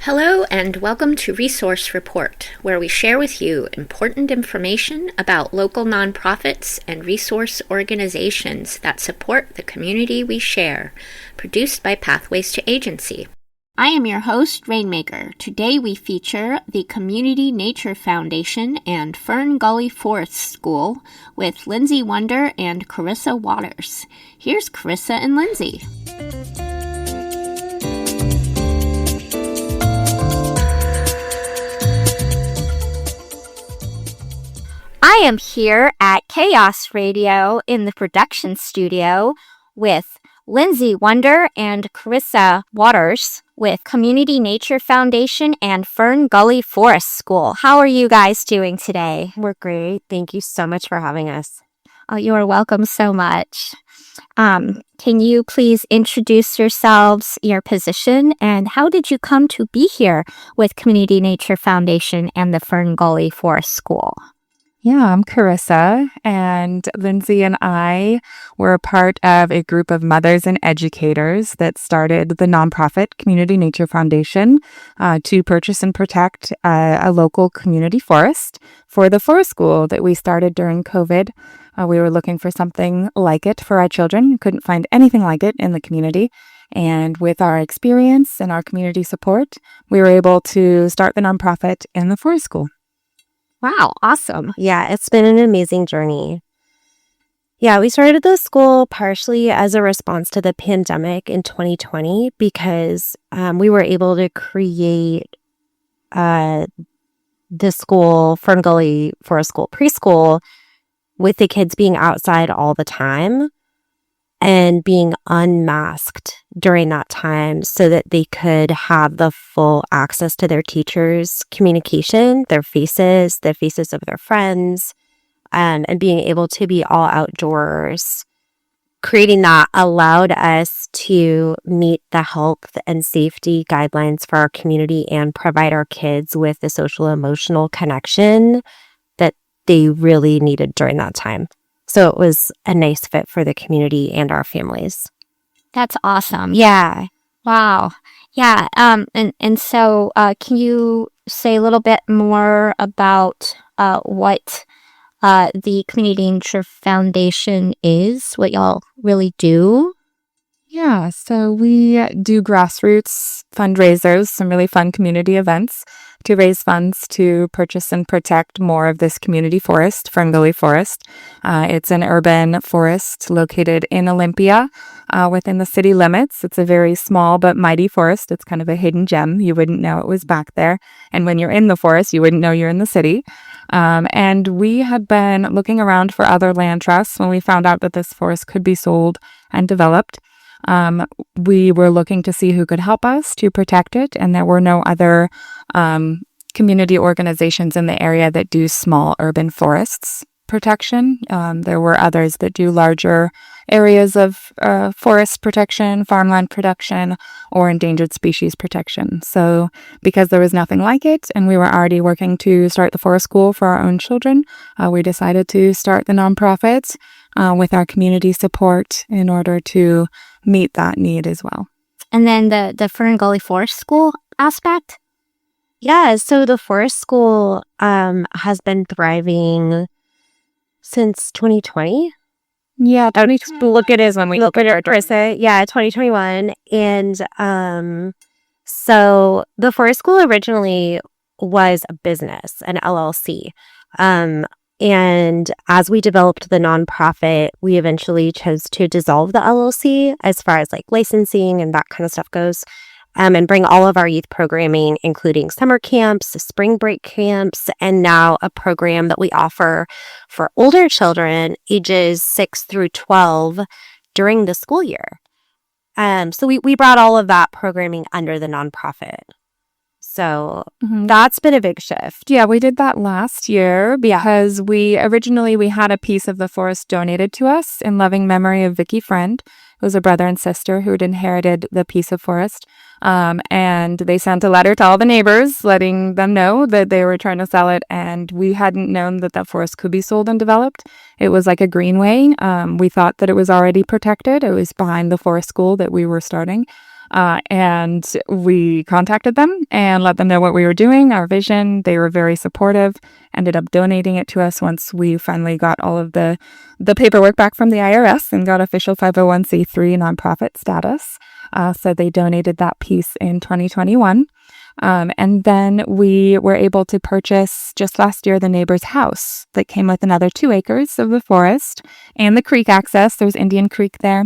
Hello and welcome to Resource Report, where we share with you important information about local nonprofits and resource organizations that support the community we share, produced by Pathways to Agency. I am your host, Rainmaker. Today we feature the Community Nature Foundation and Fern Gully Forest School with Lindsey Wonder and Charissa Waters. Here's Charissa and Lindsey. I am here at Chaos Radio in the production studio with Lindsey Wonder and Charissa Waters with Community Nature Foundation and Fern Gully Forest School. How are you guys doing today? We're great. Thank you so much for having us. Oh, you are welcome so much. Can you please introduce yourselves, your position, and how did you come to be here with Community Nature Foundation and the Fern Gully Forest School? Yeah, I'm Charissa, and Lindsey and I were a part of a group of mothers and educators that started the nonprofit Community Nature Foundation to purchase and protect a local community forest for the forest school that we started during COVID. We were looking for something like it for our children. Couldn't find anything like it in the community. And with our experience and our community support, we were able to start the nonprofit in the forest school. Wow, awesome. Yeah, it's been an amazing journey. Yeah, we started the school partially as a response to the pandemic in 2020 because we were able to create the school, Fern Gully Forest School Preschool, with the kids being outside all the time and being unmasked during that time so that they could have the full access to their teachers' communication, their faces, the faces of their friends, and being able to be all outdoors. Creating that allowed us to meet the health and safety guidelines for our community and provide our kids with the social emotional connection that they really needed during that time. So it was a nice fit for the community and our families. That's awesome. Yeah. Wow. Yeah. So can you say a little bit more about what the Community Nature Foundation is, what y'all really do? Yeah, so we do grassroots fundraisers, some really fun community events to raise funds to purchase and protect more of this community forest, Fern Gully Forest. It's an urban forest located in Olympia within the city limits. It's a very small but mighty forest. It's kind of a hidden gem. You wouldn't know it was back there. And when you're in the forest, you wouldn't know you're in the city. And we had been looking around for other land trusts when we found out that this forest could be sold and developed. We were looking to see who could help us to protect it, and there were no other community organizations in the area that do small urban forests protection. There were others that do larger areas of forest protection, farmland protection, or endangered species protection. So because there was nothing like it, and we were already working to start the forest school for our own children, we decided to start the nonprofit with our community support in order to meet that need as well. And then the Fern Gully Forest School aspect? Yeah, so the forest school has been thriving since 2020. Yeah, Look at it when we look at it, Charissa. Yeah, 2021. And so the forest school originally was a business, an LLC. And as we developed the nonprofit, we eventually chose to dissolve the LLC as far as like licensing and that kind of stuff goes, and bring all of our youth programming, including summer camps, spring break camps, and now a program that we offer for older children ages 6 through 12 during the school year. So we brought all of that programming under the nonprofit. So that's been a big shift. Yeah, we did that last year because we originally had a piece of the forest donated to us in loving memory of Vicki Friend, who was a brother and sister who had inherited the piece of forest. And they sent a letter to all the neighbors letting them know that they were trying to sell it. And we hadn't known that that forest could be sold and developed. It was like a greenway. We thought that it was already protected. It was behind the forest school that we were starting. And we contacted them and let them know what we were doing, our vision. They were very supportive, ended up donating it to us once we finally got all of the paperwork back from the IRS and got official 501c3 nonprofit status. So they donated that piece in 2021. And then we were able to purchase just last year the neighbor's house that came with another 2 acres of the forest and the creek access. There's Indian Creek there.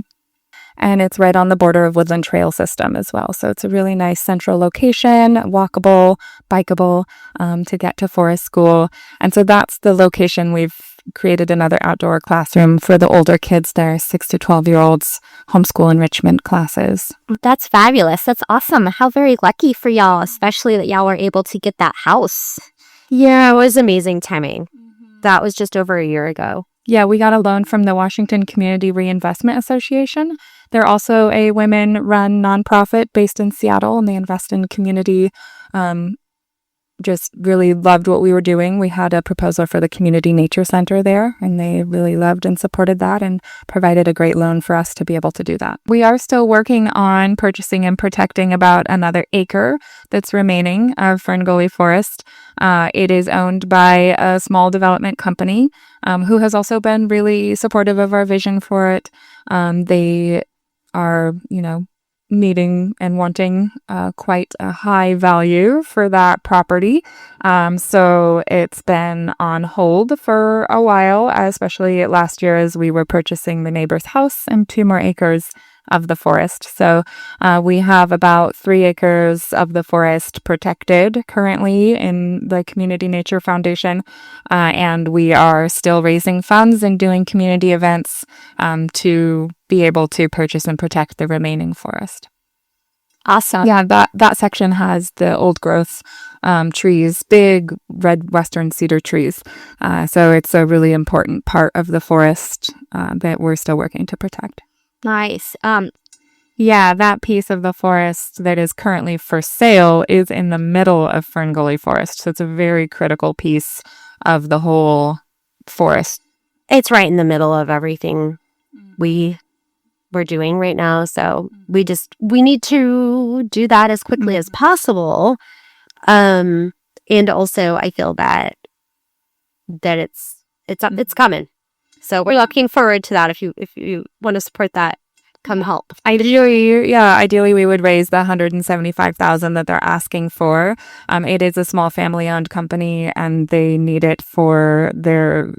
And it's right on the border of Woodland Trail system as well. So it's a really nice central location, walkable, bikeable, to get to Forest School. And so that's the location. We've created another outdoor classroom for the older kids there, 6 to 12-year-olds, homeschool enrichment classes. That's fabulous. That's awesome. How very lucky for y'all, especially that y'all were able to get that house. Yeah, it was amazing timing. That was just over a year ago. Yeah, we got a loan from the Washington Community Reinvestment Association. They're also a women-run nonprofit based in Seattle, and they invest in community. Just really loved what we were doing. We had a proposal for the Community Nature Center there, and they really loved and supported that and provided a great loan for us to be able to do that. We are still working on purchasing and protecting about another acre that's remaining of Fern Gully Forest. It is owned by a small development company who has also been really supportive of our vision for it. They are, needing and wanting quite a high value for that property. So it's been on hold for a while, especially last year as we were purchasing the neighbor's house and 2 more acres of the forest. So we have about 3 acres of the forest protected currently in the Community Nature Foundation. And we are still raising funds and doing community events to be able to purchase and protect the remaining forest. Awesome. Yeah, that section has the old growth trees, big red western cedar trees. So it's a really important part of the forest that we're still working to protect. Nice. Yeah, that piece of the forest that is currently for sale is in the middle of Fern Gully Forest. So it's a very critical piece of the whole forest. It's right in the middle of everything we're doing right now. So we need to do that as quickly as possible. And also I feel that it's coming. So we're looking forward to that. If you want to support that, come help. Ideally we would raise the $175,000 that they're asking for. It is a small family-owned company, and they need it for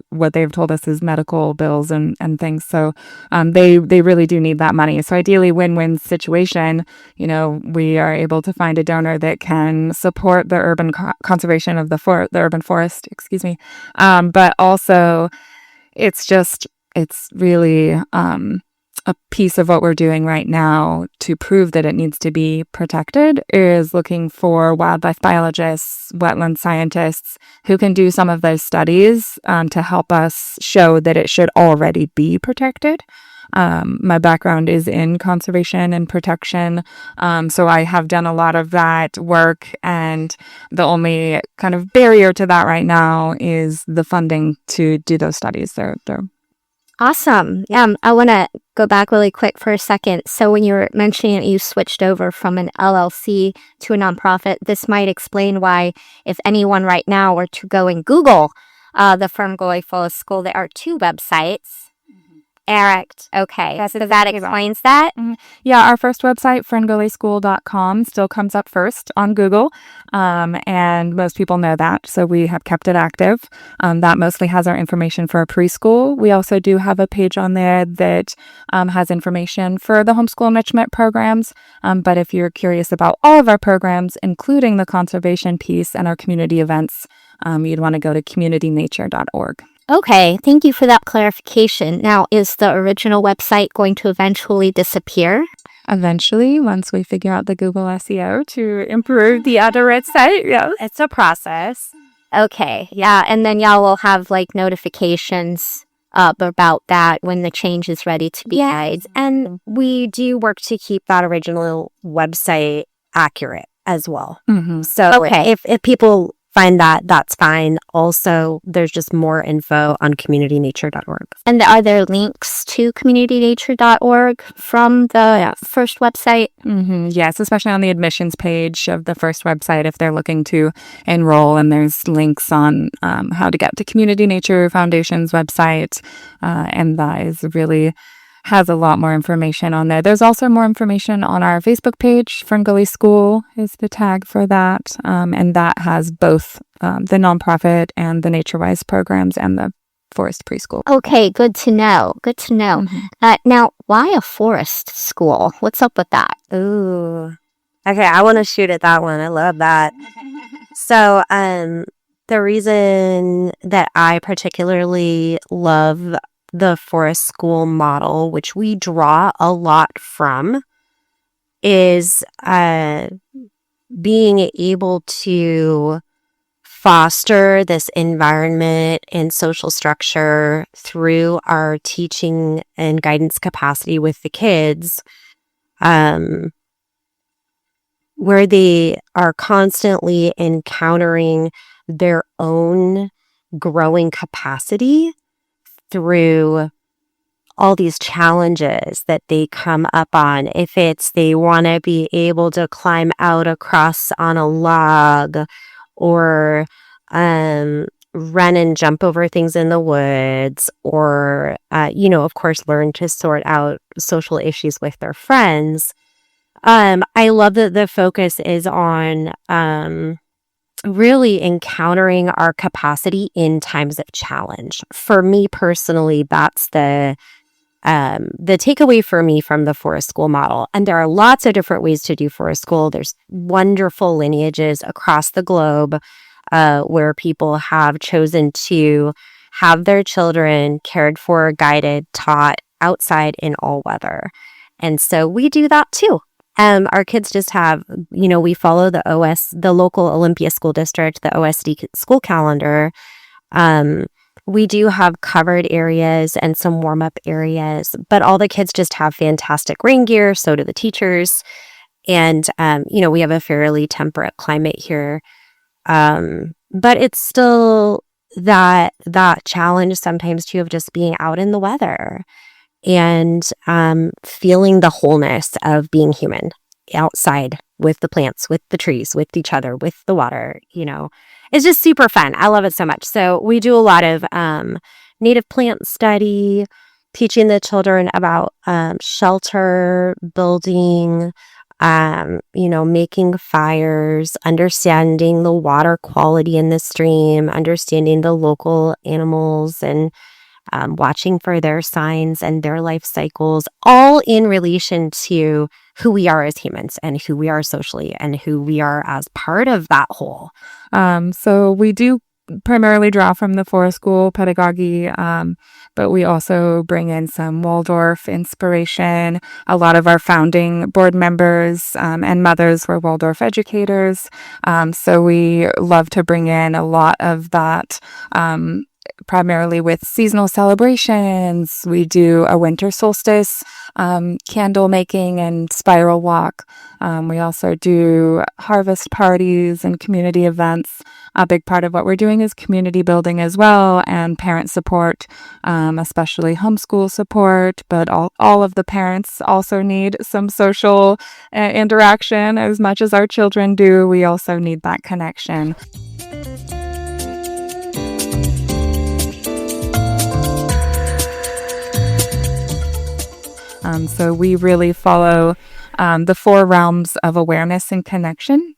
what they've told us is medical bills and things. So they really do need that money. So ideally, win-win situation. We are able to find a donor that can support the urban conservation of the urban forest. But also, it's really a piece of what we're doing right now to prove that it needs to be protected is looking for wildlife biologists, wetland scientists who can do some of those studies to help us show that it should already be protected. My background is in conservation and protection, so I have done a lot of that work, and the only kind of barrier to that right now is the funding to do those studies. They're Awesome. I want to go back really quick for a second. So when you were mentioning that you switched over from an LLC to a nonprofit, this might explain why, if anyone right now were to go and Google the Fern Gully Forest School, there are 2 websites. Correct. Okay. So that explains that? Yeah, our first website, ferngullyschool.com, still comes up first on Google, and most people know that, so we have kept it active. That mostly has our information for our preschool. We also do have a page on there that has information for the homeschool enrichment programs, but if you're curious about all of our programs, including the conservation piece and our community events, you'd want to go to communitynature.org. Okay, thank you for that clarification. Now, is the original website going to eventually disappear? Eventually, once we figure out the Google SEO to improve the other website, yeah. It's a process. Okay, yeah, and then y'all will have notifications up about that when the change is ready to be made. And we do work to keep that original website accurate as well. Mm-hmm. So if people find that, that's fine. Also, there's just more info on communitynature.org. And are there links to communitynature.org from the first website? Yes, especially on the admissions page of the first website if they're looking to enroll. And there's links on how to get to Community Nature Foundation's website. And that is really has a lot more information on there. There's also more information on our Facebook page. Fern Gully School is the tag for that. And that has both the nonprofit and the NatureWise programs and the forest preschool. Okay, good to know. Good to know. Now, why a forest school? What's up with that? Ooh. Okay, I want to shoot at that one. I love that. So, the reason that I particularly love the forest school model, which we draw a lot from, is being able to foster this environment and social structure through our teaching and guidance capacity with the kids, where they are constantly encountering their own growing capacity through all these challenges that they come up on. If it's they want to be able to climb out across on a log, or run and jump over things in the woods, or, of course, learn to sort out social issues with their friends. I love that the focus is on really encountering our capacity in times of challenge. For me personally, that's the takeaway for me from the forest school model. And there are lots of different ways to do forest school. There's wonderful lineages across the globe where people have chosen to have their children cared for, guided, taught outside in all weather. And so we do that too. Our kids just have, we follow the local Olympia school district, the OSD school calendar. We do have covered areas and some warm-up areas, but all the kids just have fantastic rain gear. So do the teachers. And, we have a fairly temperate climate here. But it's still that challenge sometimes too of just being out in the weather and feeling the wholeness of being human outside with the plants, with the trees, with each other, with the water. It's just super fun. I love it so much. So we do a lot of native plant study, teaching the children about shelter building, making fires, understanding the water quality in the stream, understanding the local animals, and watching for their signs and their life cycles, all in relation to who we are as humans and who we are socially and who we are as part of that whole. So we do primarily draw from the forest school pedagogy, but we also bring in some Waldorf inspiration. A lot of our founding board members and mothers were Waldorf educators. So we love to bring in a lot of that, primarily with seasonal celebrations. We do a winter solstice candle making and spiral walk. We also do harvest parties and community events. A big part of what we're doing is community building as well, and parent support, especially homeschool support. But all of the parents also need some social interaction as much as our children do. We also need that connection. So we really follow the 4 realms of awareness and connection.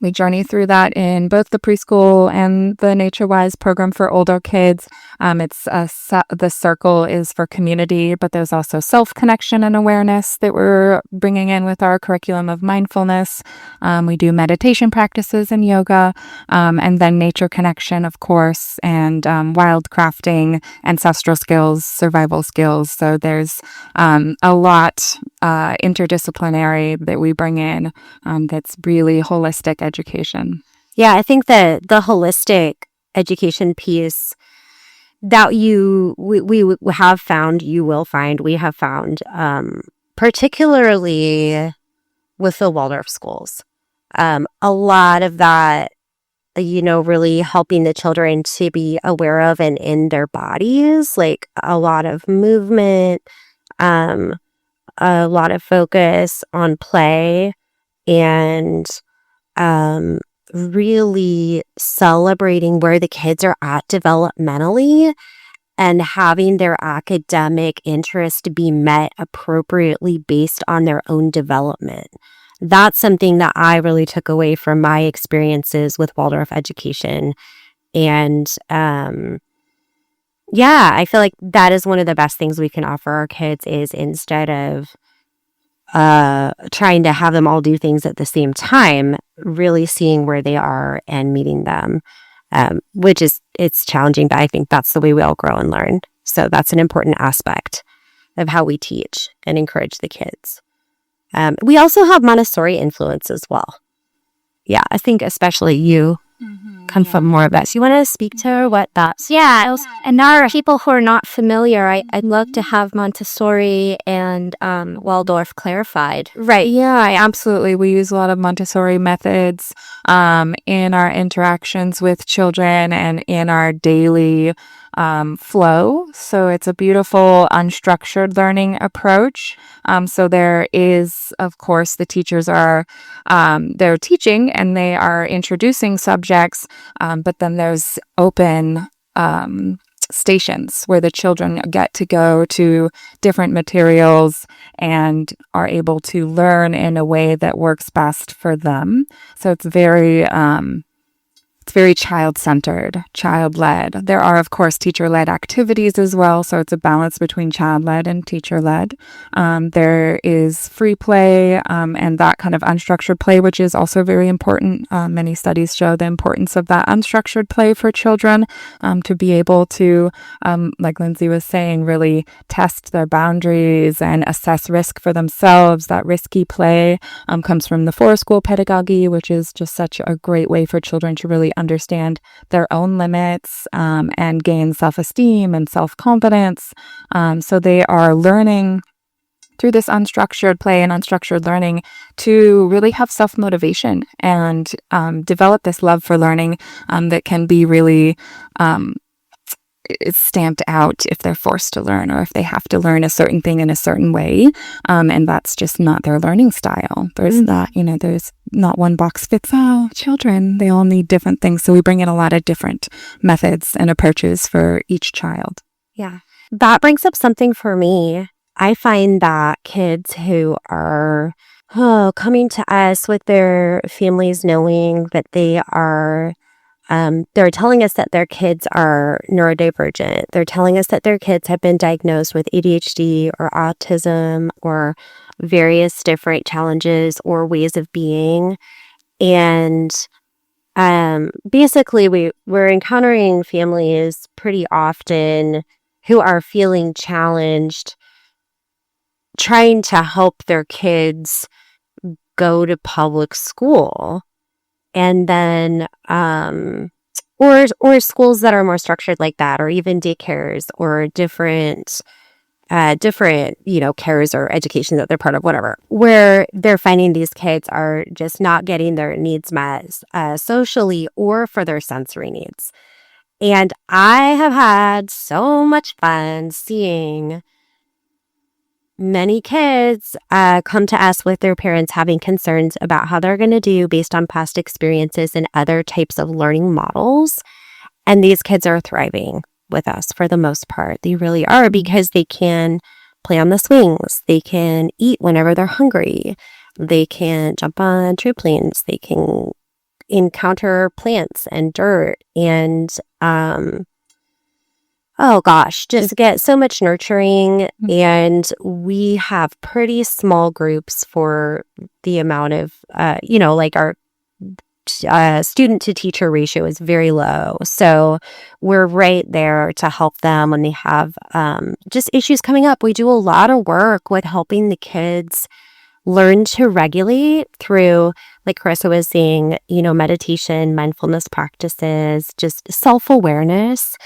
We journey through that in both the preschool and the NatureWise program for older kids. The circle is for community, but there's also self-connection and awareness that we're bringing in with our curriculum of mindfulness. We do meditation practices and yoga, and then nature connection, of course, and wild crafting, ancestral skills, survival skills. So there's a lot interdisciplinary that we bring in that's really holistic education. Yeah, I think that the holistic education piece that we have found, we have found, particularly with the Waldorf schools, a lot of that really helping the children to be aware of and in their bodies, like a lot of movement, a lot of focus on play, and really celebrating where the kids are at developmentally and having their academic interest be met appropriately based on their own development. That's something that I really took away from my experiences with Waldorf education. And I feel like that is one of the best things we can offer our kids, is instead of trying to have them all do things at the same time, really seeing where they are and meeting them, which is, it's challenging, but I think that's the way we all grow and learn. So that's an important aspect of how we teach and encourage the kids. We also have Montessori influence as well. Yeah, I think especially you come from more of that. So you want to speak to what that's? Yeah, and now people who are not familiar, I'd love to have Montessori and Waldorf clarified. Right. Yeah, absolutely. We use a lot of Montessori methods in our interactions with children and in our daily flow. So it's a beautiful unstructured learning approach. So there is, of course, the teachers are, they're teaching and they are introducing subjects, but then there's open stations where the children get to go to different materials and are able to learn in a way that works best for them. So it's very child-centered, child-led. There are, of course, teacher-led activities as well, so it's a balance between child-led and teacher-led. There is free play and that kind of unstructured play, which is also very important. Many studies show the importance of that unstructured play for children to be able to, like Lindsey was saying, really test their boundaries and assess risk for themselves. That risky play comes from the forest school pedagogy, which is just such a great way for children to really understand their own limits and gain self-esteem and self-confidence. So they are learning through this unstructured play and unstructured learning to really have self-motivation and develop this love for learning that can be really it's stamped out if they're forced to learn or if they have to learn a certain thing in a certain way. And that's just not their learning style. There's there's not one box fits all children. They all need different things. So we bring in a lot of different methods and approaches for each child. Yeah. That brings up something for me. I find that kids who are coming to us with their families knowing that they are they're telling us that their kids are neurodivergent. They're telling us that their kids have been diagnosed with ADHD or autism or various different challenges or ways of being. And basically, we're encountering families pretty often who are feeling challenged, trying to help their kids go to public school. And then, or schools that are more structured like that, or even daycares or different, cares or education that they're part of, whatever, where they're finding these kids are just not getting their needs met, socially or for their sensory needs. And I have had so much fun seeing many kids come to us with their parents having concerns about how they're going to do based on past experiences and other types of learning models. And these kids are thriving with us for the most part. They really are, because they can play on the swings. They can eat whenever they're hungry. They can jump on trampolines. They can encounter plants and dirt and just get so much nurturing. And we have pretty small groups for the amount of, our student to teacher ratio is very low. So we're right there to help them when they have just issues coming up. We do a lot of work with helping the kids learn to regulate through, like Charissa was saying, meditation, mindfulness practices, just self-awareness.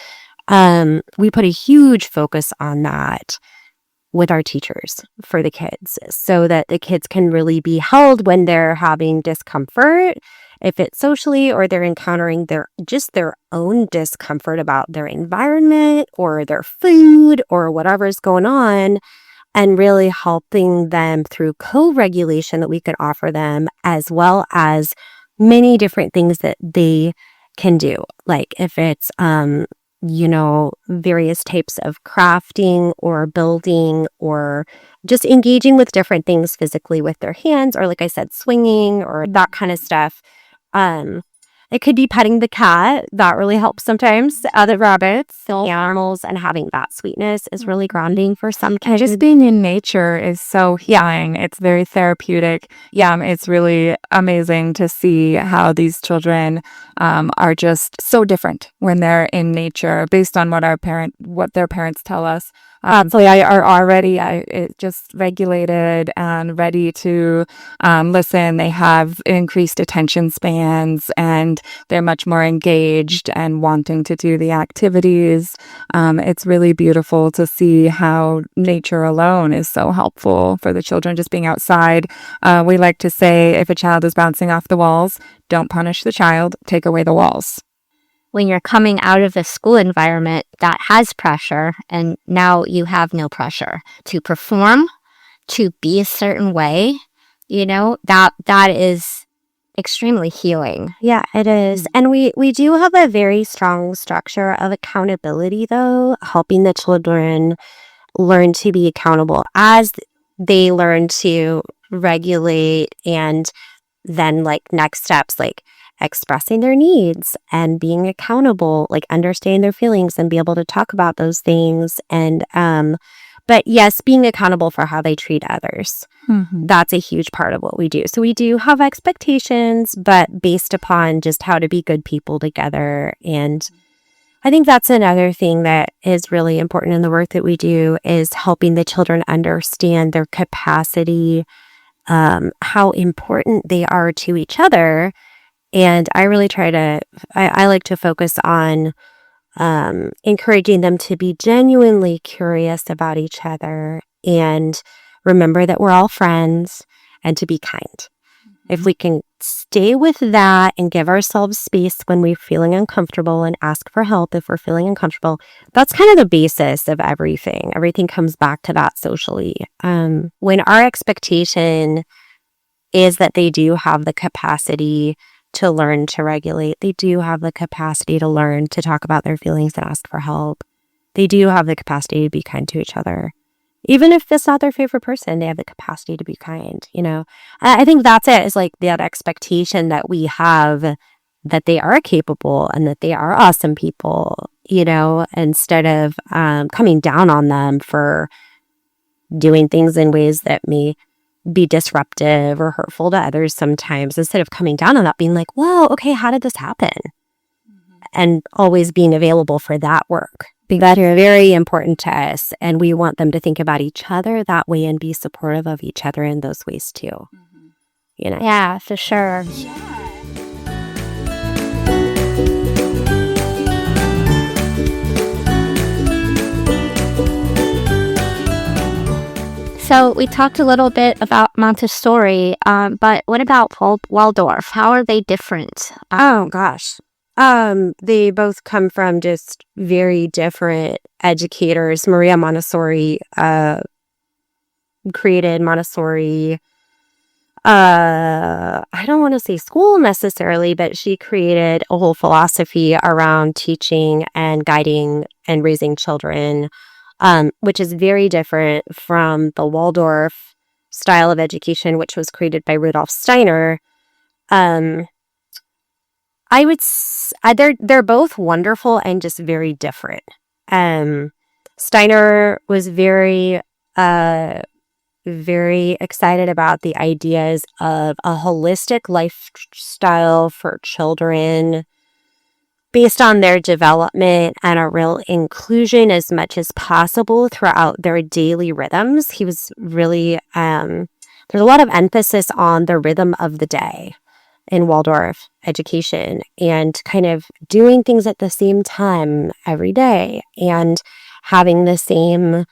We put a huge focus on that. with our teachers for the kids so that the kids can really be held when they're having discomfort, if it's socially or they're encountering their own discomfort about their environment or their food or whatever's going on, and really helping them through co-regulation that we could offer them, as well as many different things that they can do. Like if it's, various types of crafting or building or just engaging with different things physically with their hands, or like I said, swinging or that kind of stuff. It could be petting the cat. That really helps sometimes. Other rabbits, animals, and having that sweetness is really grounding for some kids. And just being in nature is so healing. It's very therapeutic. Yeah, it's really amazing to see how these children are just so different when they're in nature based on what their parents tell us. So they are already just regulated and ready to listen. They have increased attention spans and they're much more engaged and wanting to do the activities. It's really beautiful to see how nature alone is so helpful for the children, just being outside. We like to say if a child is bouncing off the walls, don't punish the child, take away the walls. When you're coming out of a school environment that has pressure and now you have no pressure to perform, to be a certain way, that is extremely healing. Yeah, it is. And we do have a very strong structure of accountability, though, helping the children learn to be accountable as they learn to regulate, and then like next steps, like expressing their needs and being accountable, like understanding their feelings and be able to talk about those things. And, but yes, being accountable for how they treat others. Mm-hmm. That's a huge part of what we do. So we do have expectations, but based upon just how to be good people together. And I think that's another thing that is really important in the work that we do, is helping the children understand their capacity, how important they are to each other. And I really I like to focus on encouraging them to be genuinely curious about each other and remember that we're all friends, and to be kind. Mm-hmm. If we can stay with that and give ourselves space when we're feeling uncomfortable and ask for help if we're feeling uncomfortable, that's kind of the basis of everything. Everything comes back to that socially. When our expectation is that they do have the capacity to learn to regulate, they do have the capacity to learn to talk about their feelings and ask for help, they do have the capacity to be kind to each other. Even if it's not their favorite person, they have the capacity to be kind, I think that's it, is like that expectation that we have that they are capable and that they are awesome people, instead of coming down on them for doing things in ways that may be disruptive or hurtful to others sometimes. Instead of coming down on that, being like, whoa, okay, how did this happen? Mm-hmm. And always being available for that work. That's very important to us. And we want them to think about each other that way and be supportive of each other in those ways too. Mm-hmm. Yeah, for sure. So we talked a little bit about Montessori, but what about Waldorf? How are they different? Oh, gosh. They both come from just very different educators. Maria Montessori created Montessori. I don't want to say school necessarily, but she created a whole philosophy around teaching and guiding and raising children, which is very different from the Waldorf style of education, which was created by Rudolf Steiner. I would they're both wonderful and just very different. Steiner was very excited about the ideas of a holistic lifestyle for children based on their development and a real inclusion as much as possible throughout their daily rhythms. He was really, there's a lot of emphasis on the rhythm of the day in Waldorf education and kind of doing things at the same time every day and having the same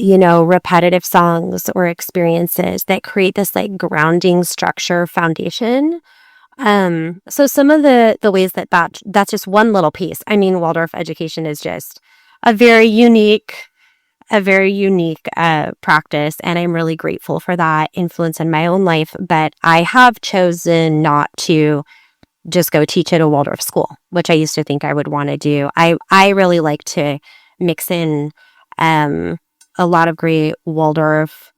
repetitive songs or experiences that create this like grounding structure foundation. So some of the ways that's just one little piece. I mean, Waldorf education is just a very unique practice, and I'm really grateful for that influence in my own life. But I have chosen not to just go teach at a Waldorf school, which I used to think I would want to do. I really like to mix in a lot of great Waldorf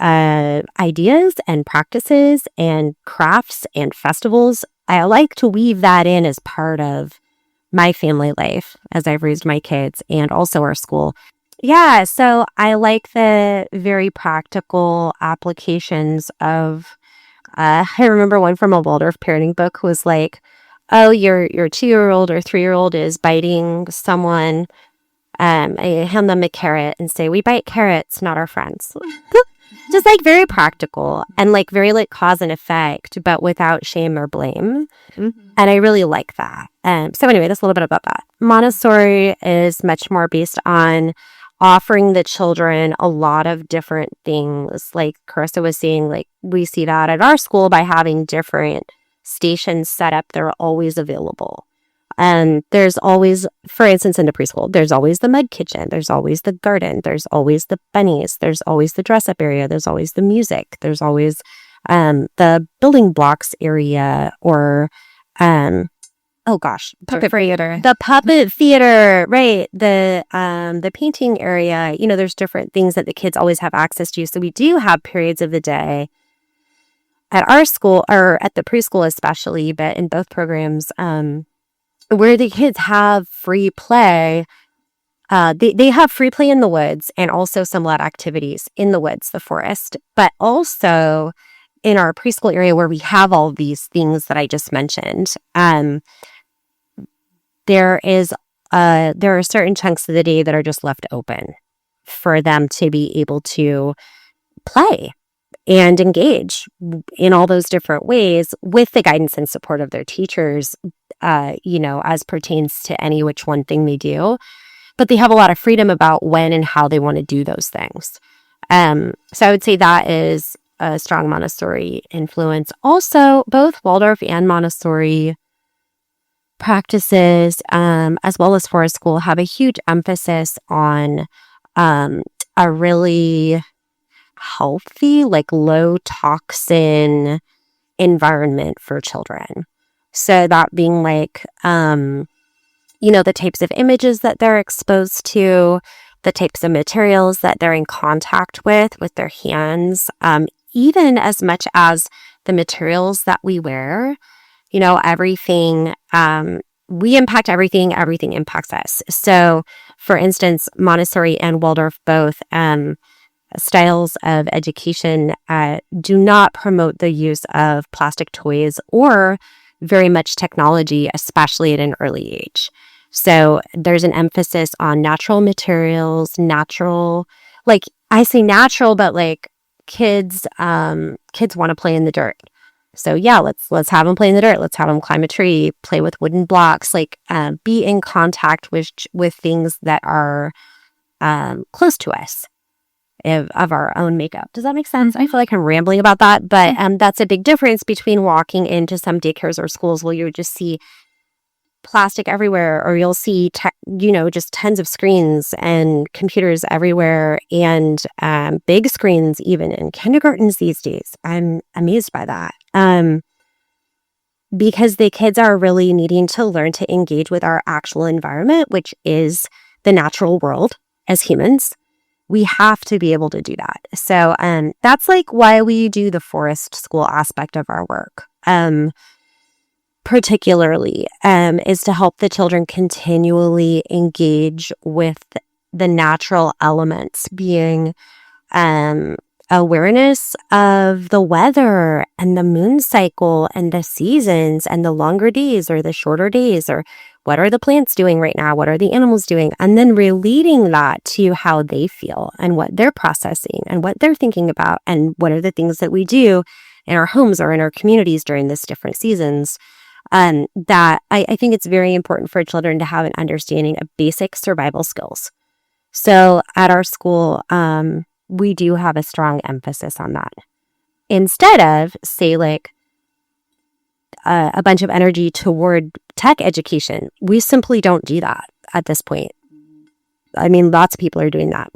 ideas and practices and crafts and festivals. I like to weave that in as part of my family life as I've raised my kids and also our school. Yeah, so I like the very practical applications of, I remember one from a Waldorf parenting book was like, oh, your 2-year-old or 3-year-old is biting someone. I hand them a carrot and say, we bite carrots, not our friends. Just like very practical and like very like cause and effect, but without shame or blame. Mm-hmm. And I really like that. So anyway, that's a little bit about that. Montessori is much more based on offering the children a lot of different things. Like Charissa was saying, like we see that at our school by having different stations set up. They're always available. And there's always, for instance, in the preschool, there's always the mud kitchen. There's always the garden. There's always the bunnies. There's always the dress-up area. There's always the music. There's always the building blocks area or, puppet theater. The puppet theater, right? The painting area. There's different things that the kids always have access to. So we do have periods of the day at our school, or at the preschool especially, but in both programs, where the kids have free play. They have free play in the woods and also some light activities in the woods, the forest, but also in our preschool area where we have all these things that I just mentioned. There are certain chunks of the day that are just left open for them to be able to play and engage in all those different ways with the guidance and support of their teachers, as pertains to any which one thing they do. But they have a lot of freedom about when and how they want to do those things. So I would say that is a strong Montessori influence. Also, both Waldorf and Montessori practices, as well as Forest School, have a huge emphasis on a really healthy, like low toxin environment for children. So that being like, the types of images that they're exposed to, the types of materials that they're in contact with their hands, even as much as the materials that we wear. Everything, we impact everything impacts us. So, for instance, Montessori and Waldorf both styles of education do not promote the use of plastic toys or very much technology, especially at an early age. So there's an emphasis on natural materials, like I say natural, but like kids want to play in the dirt. So yeah, let's have them play in the dirt. Let's have them climb a tree, play with wooden blocks, like be in contact with things that are close to us. Of our own makeup. Does that make sense? I feel like I'm rambling about that, but that's a big difference between walking into some daycares or schools where you just see plastic everywhere, or you'll see just tons of screens and computers everywhere, and big screens even in kindergartens these days. I'm amazed by that. Because the kids are really needing to learn to engage with our actual environment, which is the natural world as humans. We have to be able to do that. So that's like why we do the forest school aspect of our work, particularly, is to help the children continually engage with the natural elements, being awareness of the weather and the moon cycle and the seasons and the longer days or the shorter days, or what are the plants doing right now? What are the animals doing? And then relating that to how they feel and what they're processing and what they're thinking about and what are the things that we do in our homes or in our communities during these different seasons. That I think it's very important for children to have an understanding of basic survival skills. So at our school, we do have a strong emphasis on that. Instead of, say, like a bunch of energy toward tech education, we simply don't do that at this point. I mean, lots of people are doing that.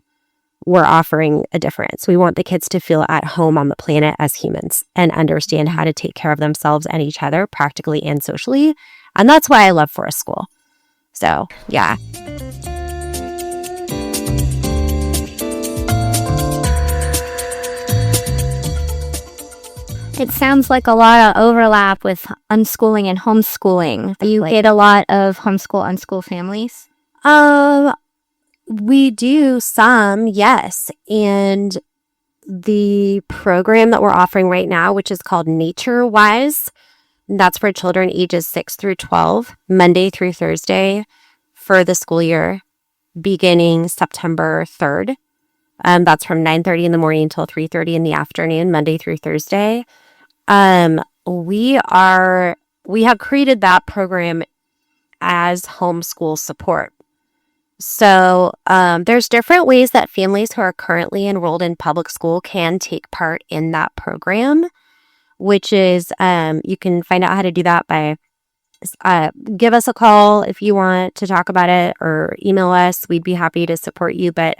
We're offering a difference. We want the kids to feel at home on the planet as humans and understand how to take care of themselves and each other practically and socially. And that's why I love Forest School. So, yeah. It sounds like a lot of overlap with unschooling and homeschooling. You get a lot of homeschool, unschool families? We do some, yes. And the program that we're offering right now, which is called Nature Wise, that's for children ages 6 through 12, Monday through Thursday for the school year, beginning September 3rd. That's from 9:30 in the morning until 3:30 in the afternoon, Monday through Thursday. We have created that program as homeschool support. So there's different ways that families who are currently enrolled in public school can take part in that program, which is you can find out how to do that by give us a call if you want to talk about it, or email us. We'd be happy to support you. But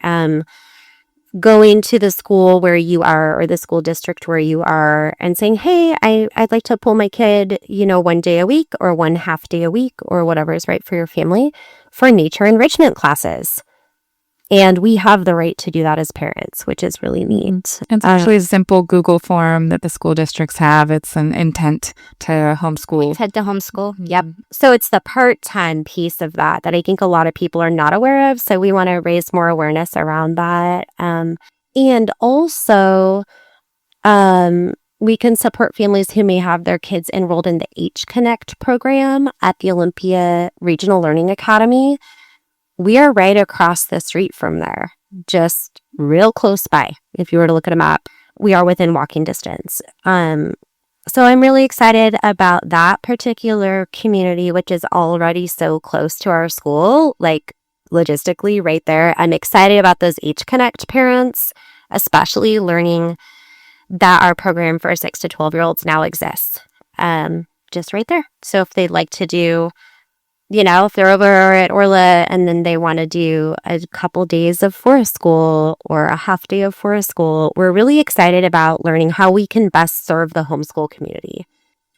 going to the school where you are, or the school district where you are, and saying, hey, I'd like to pull my kid, 1 day a week or 1 half day a week or whatever is right for your family for nature enrichment classes. And we have the right to do that as parents, which is really neat. It's actually a simple Google form that the school districts have. It's an intent to homeschool. Head to homeschool. Yep. So it's the part-time piece of that I think a lot of people are not aware of. So we want to raise more awareness around that. And also, we can support families who may have their kids enrolled in the H-Connect program at the Olympia Regional Learning Academy. We are right across the street from there, just real close by. If you were to look at a map, we are within walking distance. So I'm really excited about that particular community, which is already so close to our school, like logistically right there. I'm excited about those H-Connect parents, especially learning that our program for 6 to 12-year-olds now exists, just right there. So if they'd like to do, if they're over at Orla and then they want to do a couple days of Forest School or a half day of Forest School, we're really excited about learning how we can best serve the homeschool community.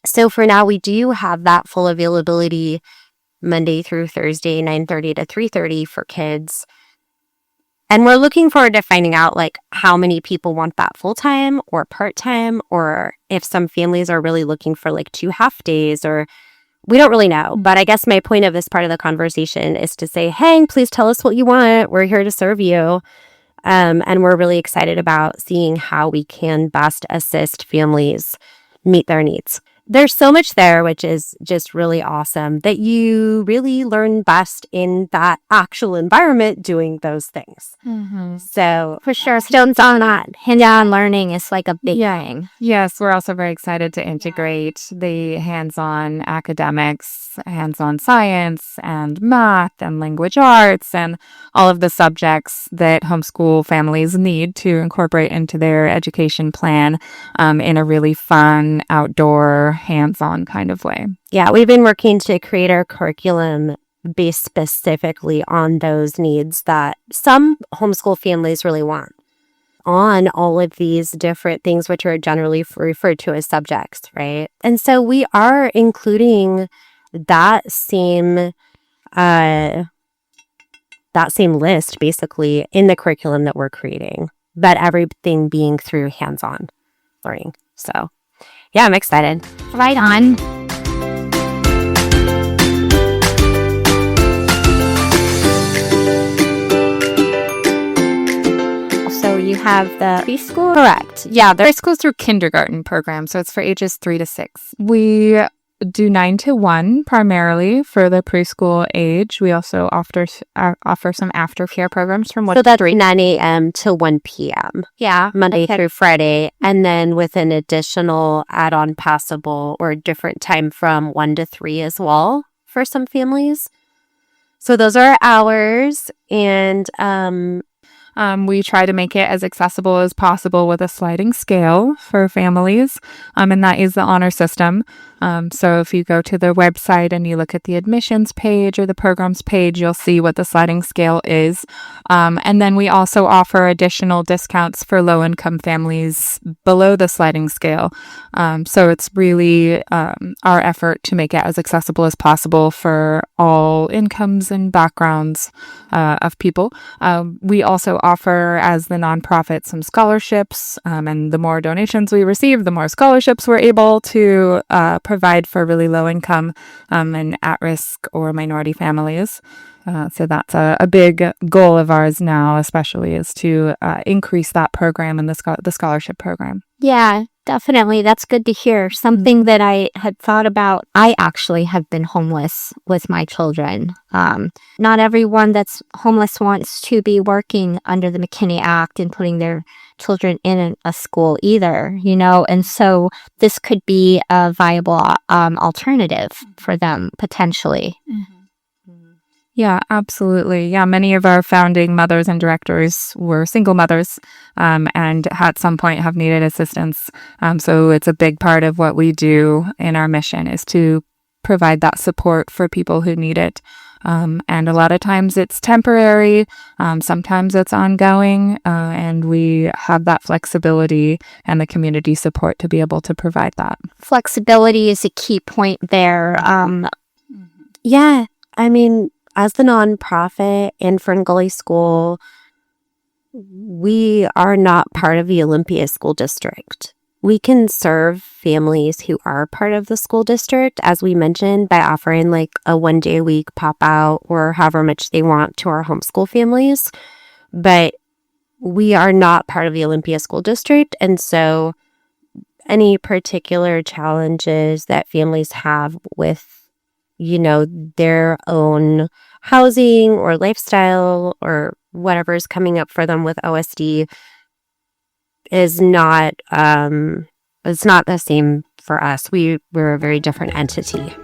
So for now, we do have that full availability Monday through Thursday, 9:30 to 3:30 for kids. And we're looking forward to finding out how many people want that full-time or part-time, or if some families are really looking for 2 half days, or we don't really know. But I guess my point of this part of the conversation is to say, hey, please tell us what you want. We're here to serve you. And we're really excited about seeing how we can best assist families meet their needs. There's so much there, which is just really awesome, that you really learn best in that actual environment doing those things. Mm-hmm. So for sure, stones on that. Hands-on learning is like a big thing. Yes, we're also very excited to integrate the hands-on academics, hands-on science and math and language arts and all of the subjects that homeschool families need to incorporate into their education plan in a really fun, outdoor, hands-on kind of way. Yeah, we've been working to create our curriculum based specifically on those needs that some homeschool families really want, on all of these different things which are generally referred to as subjects, right? And so we are including that same list basically in the curriculum that we're creating, but everything being through hands-on learning. So yeah, I'm excited. Right on. So you have the preschool? Correct. Yeah, the preschool's through kindergarten program, so it's for ages 3 to 6. We do 9 to 1 primarily for the preschool age. We also offer some aftercare programs from 1 so to that's 3. 9 a.m. to 1 p.m. Yeah. Monday through Friday, and then with an additional add-on passable or different time from 1 to 3 as well for some families. So those are our hours, and we try to make it as accessible as possible with a sliding scale for families, and that is the honor system. So if you go to the website and you look at the admissions page or the programs page, you'll see what the sliding scale is. And then we also offer additional discounts for low-income families below the sliding scale. So it's really our effort to make it as accessible as possible for all incomes and backgrounds of people. We also offer, as the nonprofit, some scholarships, and the more donations we receive, the more scholarships we're able to provide for really low income and at-risk or minority families. So that's a big goal of ours now, especially, is to increase that program and the scholarship program. Yeah, definitely. That's good to hear. Something that I had thought about. I actually have been homeless with my children. Not everyone that's homeless wants to be working under the McKinney Act and putting their children in a school either, and so this could be a viable alternative for them potentially. Yeah, absolutely. Yeah, many of our founding mothers and directors were single mothers and at some point have needed assistance. So it's a big part of what we do in our mission is to provide that support for people who need it. And a lot of times it's temporary, sometimes it's ongoing, and we have that flexibility and the community support to be able to provide that. Flexibility is a key point there. yeah, I mean, as the nonprofit in Fern Gully School, we are not part of the Olympia School District. We can serve families who are part of the school district, as we mentioned, by offering like a 1 day a week pop out or however much they want to our homeschool families. But we are not part of the Olympia School District. And so any particular challenges that families have with their own housing or lifestyle or whatever is coming up for them with OSD is not, it's not the same for us. We're a very different entity.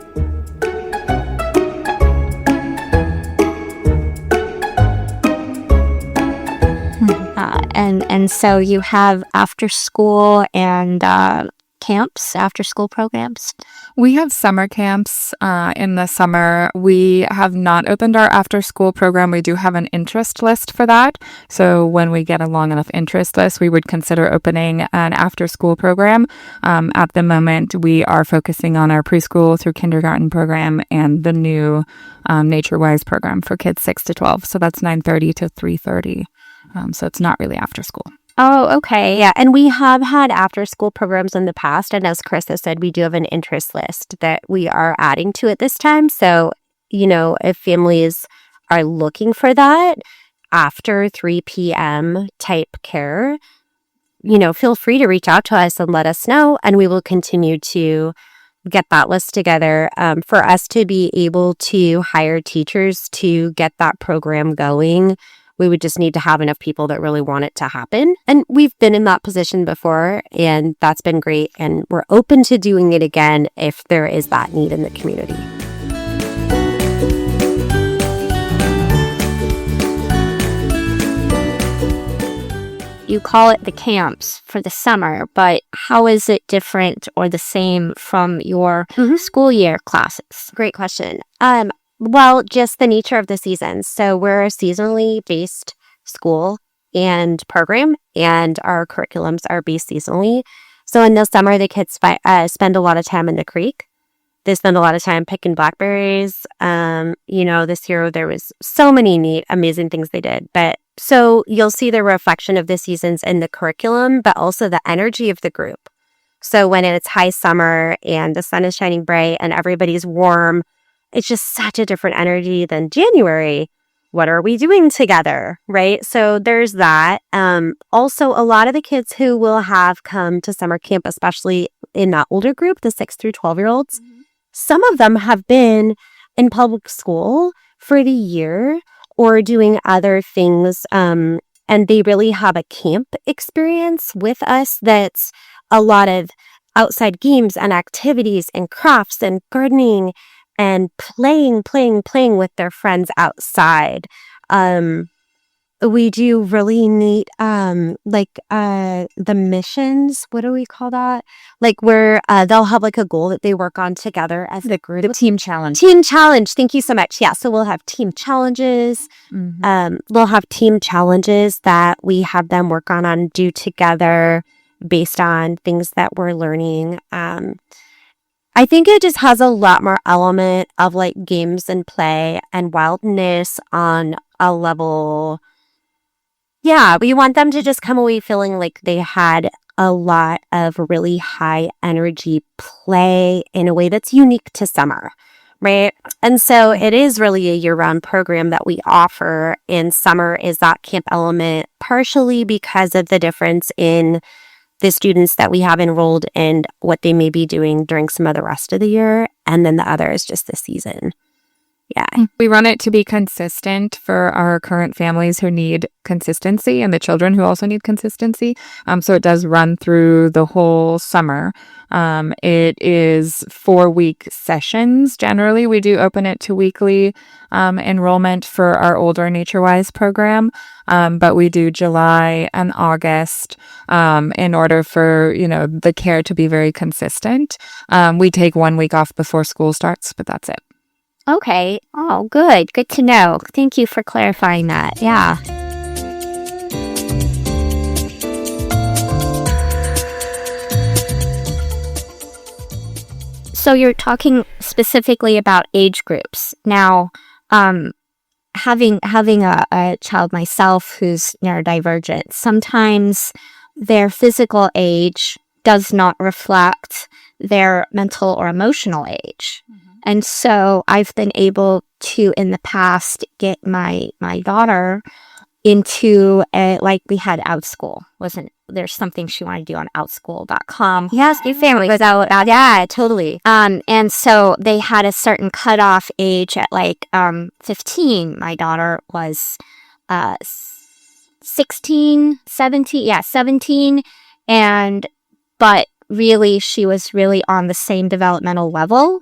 And so you have after school and camps, after school programs? We have summer camps in the summer. We have not opened our after school program. We do have an interest list for that. So when we get a long enough interest list, we would consider opening an after school program. At the moment, we are focusing on our preschool through kindergarten program and the new NatureWise program for kids 6 to 12. So that's 9:30 to 3:30. So it's not really after school. Oh, okay. Yeah, and we have had after-school programs in the past, and as Chris has said, we do have an interest list that we are adding to it this time. So, if families are looking for that after 3 p.m. type care, feel free to reach out to us and let us know, and we will continue to get that list together for us to be able to hire teachers to get that program going. We would just need to have enough people that really want it to happen. And we've been in that position before, and that's been great. And we're open to doing it again if there is that need in the community. You call it the camps for the summer, but how is it different or the same from your school year classes? Great question. Well, just the nature of the season. So we're a seasonally based school and program, and our curriculums are based seasonally. So in the summer, the kids spend a lot of time in the creek. They spend a lot of time picking blackberries. This year there was so many neat, amazing things they did. But so you'll see the reflection of the seasons in the curriculum, but also the energy of the group. So when it's high summer and the sun is shining bright and everybody's warm, it's just such a different energy than January. What are we doing together, right? So there's that. Also, a lot of the kids who will have come to summer camp, especially in that older group, the 6 through 12-year-olds, some of them have been in public school for the year or doing other things, and they really have a camp experience with us that's a lot of outside games and activities and crafts and gardening and playing with their friends outside. We do really neat, the missions. What do we call that? Like where they'll have like a goal that they work on together as the group. The team challenge. Team challenge. Thank you so much. Yeah. So we'll have team challenges. We'll have team challenges that we have them work on and do together based on things that we're learning. I think it just has a lot more element of like games and play and wildness on a level. Yeah, we want them to just come away feeling like they had a lot of really high energy play in a way that's unique to summer, right? And so it is really a year-round program that we offer, and summer is that camp element partially because of the difference in the students that we have enrolled and what they may be doing during some of the rest of the year, and then the other is just the season. Yeah. We run it to be consistent for our current families who need consistency and the children who also need consistency. So it does run through the whole summer. It is 4-week sessions. Generally, we do open it to weekly enrollment for our older NatureWise program. But we do July and August in order for, the care to be very consistent. We take 1 week off before school starts, but that's it. Okay. Oh, good. Good to know. Thank you for clarifying that. Yeah. So you're talking specifically about age groups. Now, having a child myself who's neurodivergent, sometimes their physical age does not reflect their mental or emotional age. And so I've been able to, in the past, get my daughter into we had Outschool. There's something she wanted to do on outschool.com. Yes, your family was out. Yeah, totally. And so they had a certain cutoff age at 15. My daughter was 16, 17. Yeah, 17. But really, she was really on the same developmental level.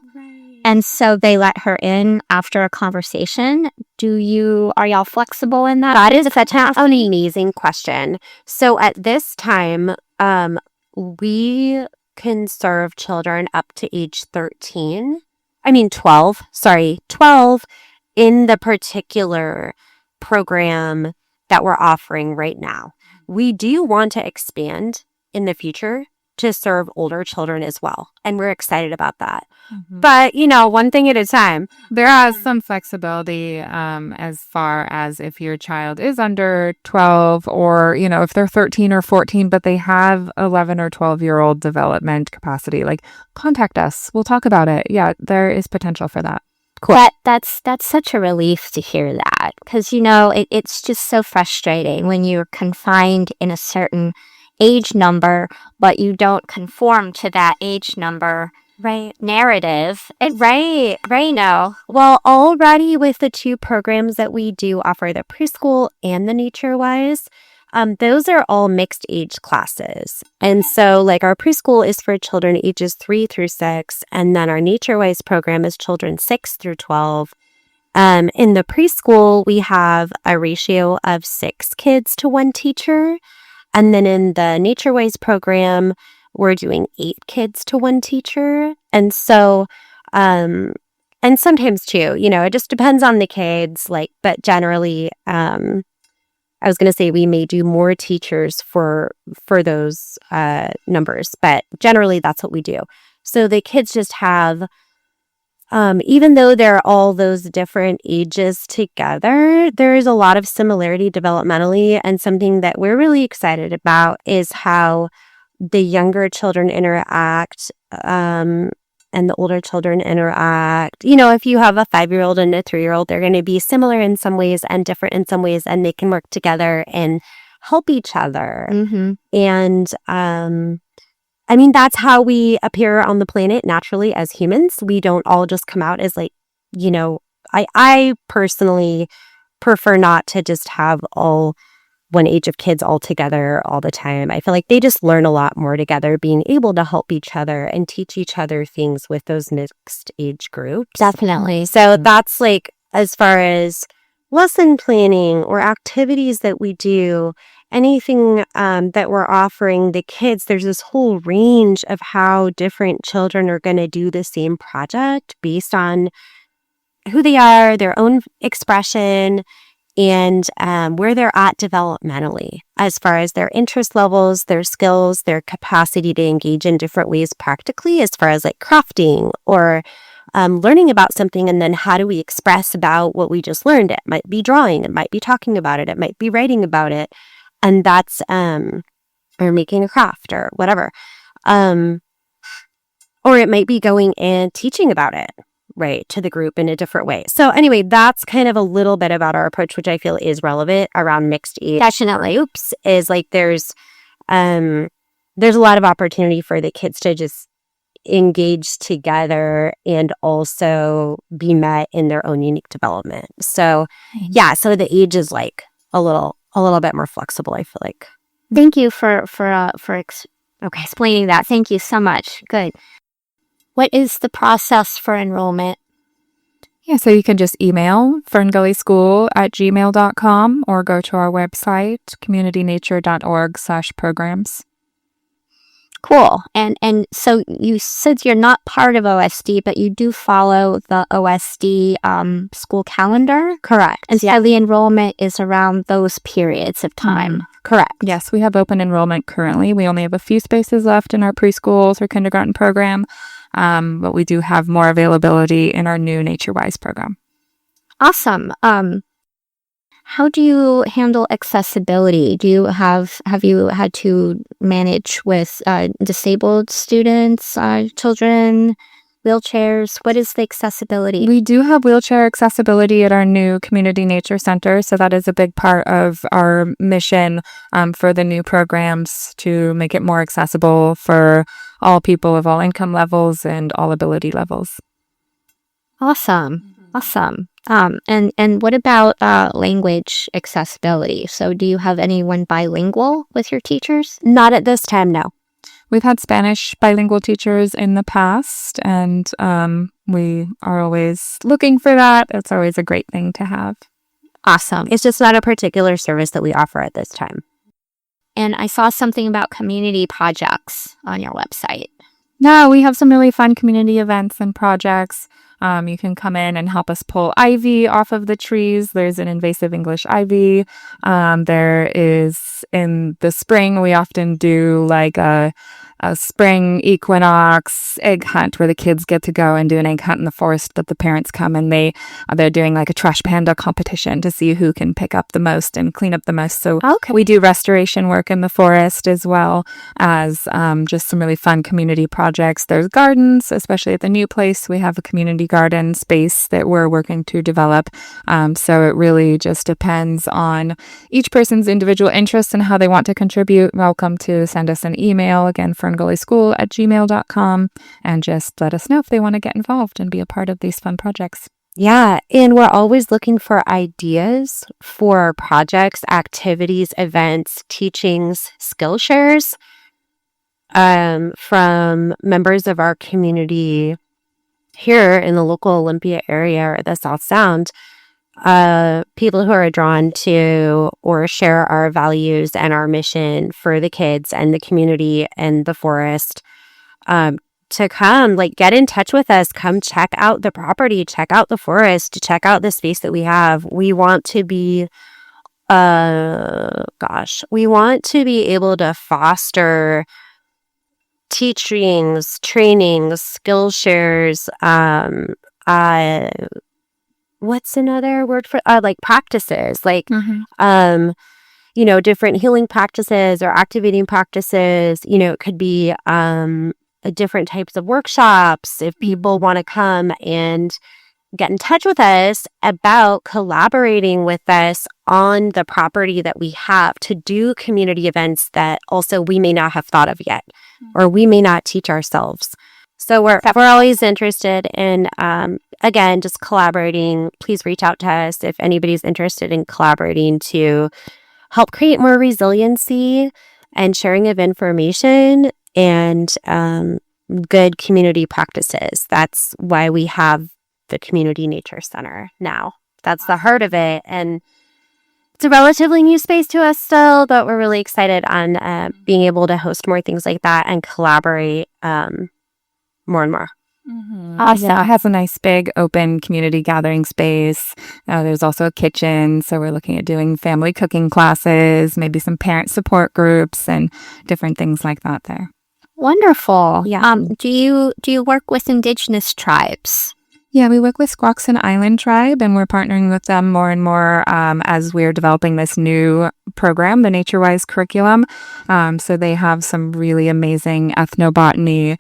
And so they let her in after a conversation. Are y'all flexible in that? That is such an amazing question. So at this time, we can serve children up to age 12 in the particular program that we're offering right now. We do want to expand in the future to serve older children as well. And we're excited about that. But, one thing at a time. There is some flexibility as far as if your child is under 12 or, if they're 13 or 14, but they have 11 or 12-year-old development capacity, contact us. We'll talk about it. Yeah, there is potential for that. Cool. That's such a relief to hear that because, it's just so frustrating when you're confined in a certain age number, but you don't conform to that age number narrative. Right. No. Well, already with the 2 programs that we do offer, the preschool and the NatureWise, those are all mixed age classes. And so our preschool is for children ages 3 through 6, and then our NatureWise program is children 6 through 12. In the preschool, we have a ratio of 6 kids to 1 teacher. And then in the NatureWise program, we're doing 8 kids to 1 teacher. And so, and sometimes too, it just depends on the kids, but generally, I was going to say we may do more teachers for those numbers, but generally that's what we do. So the kids just have, even though they're all those different ages together, there is a lot of similarity developmentally. And something that we're really excited about is how the younger children interact and the older children interact. If you have a 5-year-old and a 3-year-old, they're going to be similar in some ways and different in some ways, and they can work together and help each other. And that's how we appear on the planet naturally as humans. We don't all just come out as I personally prefer not to just have all one age of kids all together all the time. I feel like they just learn a lot more together, being able to help each other and teach each other things with those mixed age groups. Definitely. So that's like, as far as lesson planning or activities that we do, anything that we're offering the kids, there's this whole range of how different children are going to do the same project based on who they are, their own expression, and where they're at developmentally, as far as their interest levels, their skills, their capacity to engage in different ways practically, as far as like crafting or learning about something, and then how do we express about what we just learned? It might be drawing, it might be talking about it, it might be writing about it, and that's or making a craft or whatever, or it might be going and teaching about it, right, to the group in a different way. So anyway, that's kind of a little bit about our approach, which I feel is relevant around mixed age. Definitely. Groups, is like there's a lot of opportunity for the kids to just engage together and also be met in their own unique development. So yeah, so the age is like a little bit more flexible, I feel like. Thank you for explaining that. Thank you so much. Good. What is the process for enrollment? Yeah, so you can just email ferngullyschool@gmail.com or go to our website, communitynature.org/programs. Cool. And so you said you're not part of OSD, but you do follow the OSD school calendar? Correct. And so the enrollment is around those periods of time. Correct. Yes, we have open enrollment currently. We only have a few spaces left in our preschools or kindergarten program, but we do have more availability in our new NatureWise program. Awesome. How do you handle accessibility? Have you had to manage with disabled students, children, wheelchairs? What is the accessibility? We do have wheelchair accessibility at our new Community Nature Center, so that is a big part of our mission for the new programs, to make it more accessible for all people of all income levels and all ability levels. Awesome. Awesome. And what about language accessibility? So do you have anyone bilingual with your teachers? Not at this time, no. We've had Spanish bilingual teachers in the past, and we are always looking for that. It's always a great thing to have. Awesome. It's just not a particular service that we offer at this time. And I saw something about community projects on your website. No, we have some really fun community events and projects. You can come in and help us pull ivy off of the trees. There's an invasive English ivy. There is, in the spring, we often do like a spring equinox egg hunt where the kids get to go and do an egg hunt in the forest, but the parents come and they're doing like a trash panda competition to see who can pick up the most and clean up the most. So we do restoration work in the forest, as well as just some really fun community projects. There's gardens, especially at the new place. We have a community garden space that we're working to develop. So it really just depends on each person's individual interests and how they want to contribute. Welcome to send us an email, again, ferngullischool@gmail.com, and just let us know if they want to get involved and be a part of these fun projects. Yeah, and we're always looking for ideas for projects, activities, events, teachings, skill shares from members of our community here in the local Olympia area or the South Sound. People who are drawn to or share our values and our mission for the kids and the community and the forest, to come, like, get in touch with us, come check out the property, check out the forest, check out the space that we have. We want to be, we want to be able to foster teachings, trainings, skill shares, what's another word for like practices, like different healing practices or activating practices. It could be different types of workshops. If people want to come and get in touch with us about collaborating with us on the property that we have to do community events that also we may not have thought of yet, or we may not teach ourselves. So we're always interested in, again, just collaborating. Please reach out to us if anybody's interested in collaborating to help create more resiliency and sharing of information and good community practices. That's why we have the Community Nature Center now. That's the heart of it. And it's a relatively new space to us still, but we're really excited on being able to host more things like that and collaborate more and more. Awesome. Yeah, it has a nice big open community gathering space. There's also a kitchen, so we're looking at doing family cooking classes, maybe some parent support groups and different things like that there. Wonderful. Yeah. Do you work with indigenous tribes? Yeah, we work with Squaxin Island Tribe, and we're partnering with them more and more as we're developing this new program, the NatureWise curriculum. So they have some really amazing ethnobotany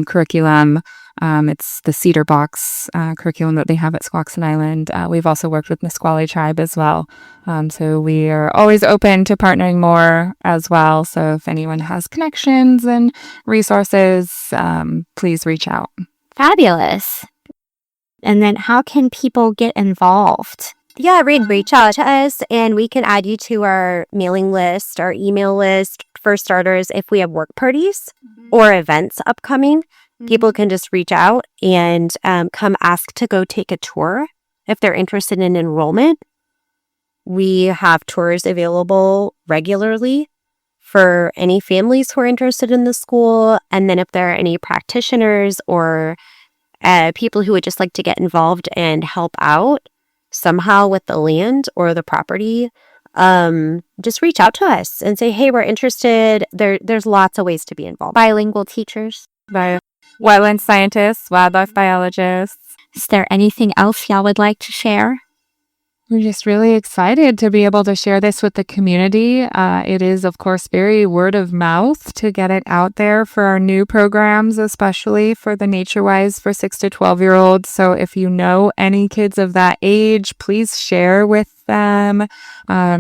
curriculum. It's the Cedar Box curriculum that they have at Squaxin Island. We've also worked with Nisqually Tribe as well. So we are always open to partnering more as well. So if anyone has connections and resources, please reach out. Fabulous. And then how can people get involved? Yeah, reach out to us and we can add you to our mailing list, our email list. For starters, if we have work parties or events upcoming, people can just reach out and come ask to go take a tour if they're interested in enrollment. We have tours available regularly for any families who are interested in the school. And then if there are any practitioners or people who would just like to get involved and help out somehow with the land or the property, just reach out to us and say, hey, we're interested. There's lots of ways to be involved. Bilingual teachers? By wetland scientists, wildlife biologists. Is there anything else y'all would like to share? We're just really excited to be able to share this with the community. It is, of course, very word of mouth to get it out there for our new programs, especially for the NatureWise for 6 to 12-year-olds. So if you know any kids of that age, please share with them.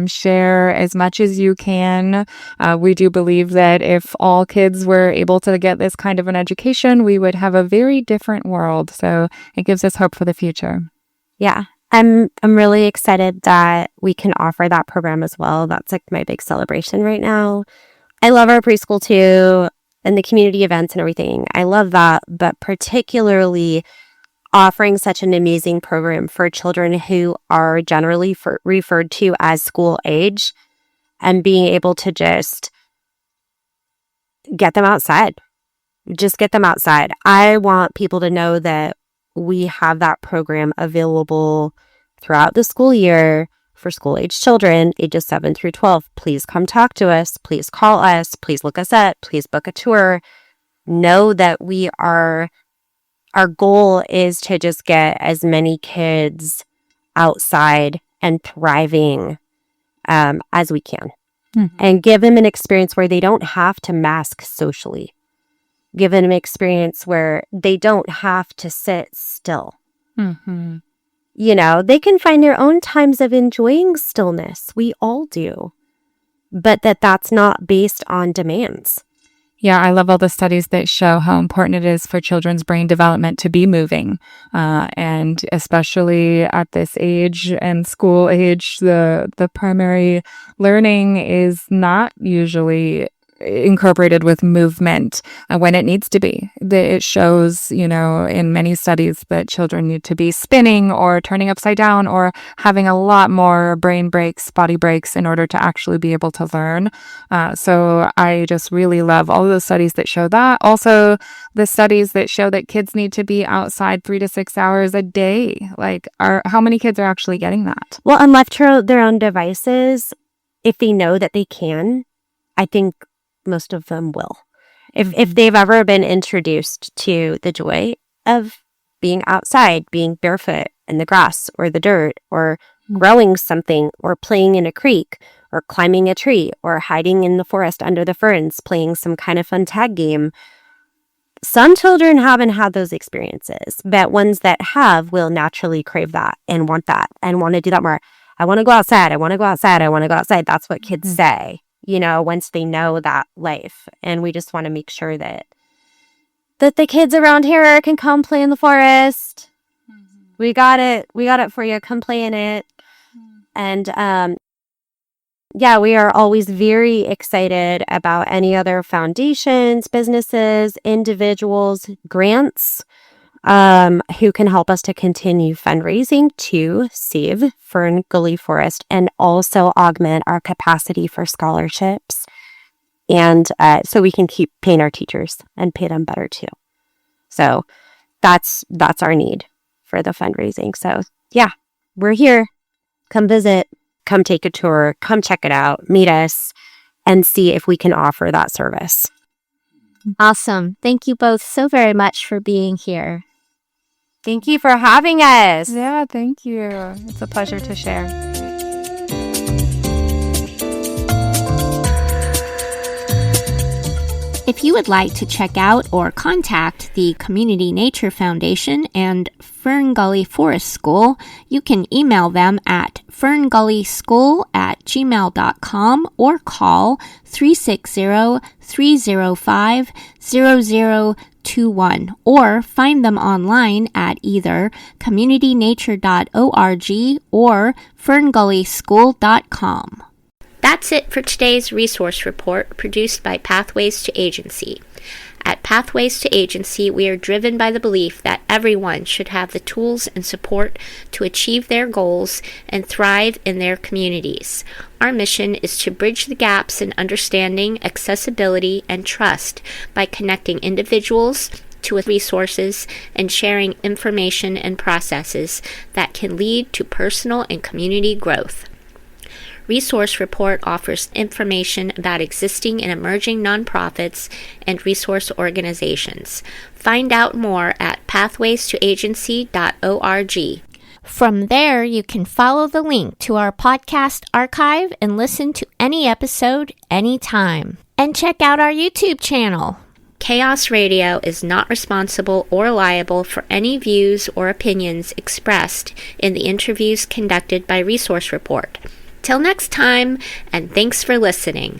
Share as much as you can. We do believe that if all kids were able to get this kind of an education, we would have a very different world. So it gives us hope for the future. Yeah. I'm really excited that we can offer that program as well. That's like my big celebration right now. I love our preschool too and the community events and everything. I love that, but particularly offering such an amazing program for children who are generally referred to as school age and being able to just get them outside. Just get them outside. I want people to know that we have that program available throughout the school year for school-age children, ages 7 through 12. Please come talk to us. Please call us. Please look us up. Please book a tour. Know that our goal is to just get as many kids outside and thriving as we can. And give them an experience where they don't have to mask socially. Give them an experience where they don't have to sit still. You know, they can find their own times of enjoying stillness. We all do. But that's not based on demands. Yeah, I love all the studies that show how important it is for children's brain development to be moving. And especially at this age and school age, the primary learning is not usually incorporated with movement when it needs to be. It shows, in many studies that children need to be spinning or turning upside down or having a lot more brain breaks, body breaks in order to actually be able to learn. So I just really love all of those studies that show that. Also, the studies that show that kids need to be outside 3 to 6 hours a day. How many kids are actually getting that? Well, and left to their own devices, if they know that they can, I think most of them will. If they've ever been introduced to the joy of being outside, being barefoot in the grass or the dirt or growing something or playing in a creek or climbing a tree or hiding in the forest under the ferns, playing some kind of fun tag game. Some children haven't had those experiences, but ones that have will naturally crave that and want to do that more. I want to go outside. I want to go outside. I want to go outside. That's what kids say, once they know that life. And we just want to make sure that the kids around here can come play in the forest. We got it. We got it for you. Come play in it. And yeah, we are always very excited about any other foundations, businesses, individuals, grants, who can help us to continue fundraising to save Fern Gully Forest and also augment our capacity for scholarships. And so we can keep paying our teachers and pay them better too. So that's our need for the fundraising. So yeah, we're here. Come visit, come take a tour, come check it out, meet us, and see if we can offer that service. Awesome. Thank you both so very much for being here. Thank you for having us. Yeah, thank you. It's a pleasure to share. If you would like to check out or contact the Community Nature Foundation and Fern Gully Forest School, you can email them at ferngullyschool@gmail.com or call 360-305-0021 or find them online at either communitynature.org or ferngullyschool.com. That's it for today's resource report produced by Pathways to Agency. At Pathways to Agency, we are driven by the belief that everyone should have the tools and support to achieve their goals and thrive in their communities. Our mission is to bridge the gaps in understanding, accessibility, and trust by connecting individuals to resources and sharing information and processes that can lead to personal and community growth. Resource Report offers information about existing and emerging nonprofits and resource organizations. Find out more at pathwaystoagency.org. From there, you can follow the link to our podcast archive and listen to any episode anytime. And check out our YouTube channel. Chaos Radio is not responsible or liable for any views or opinions expressed in the interviews conducted by Resource Report. Till next time, and thanks for listening.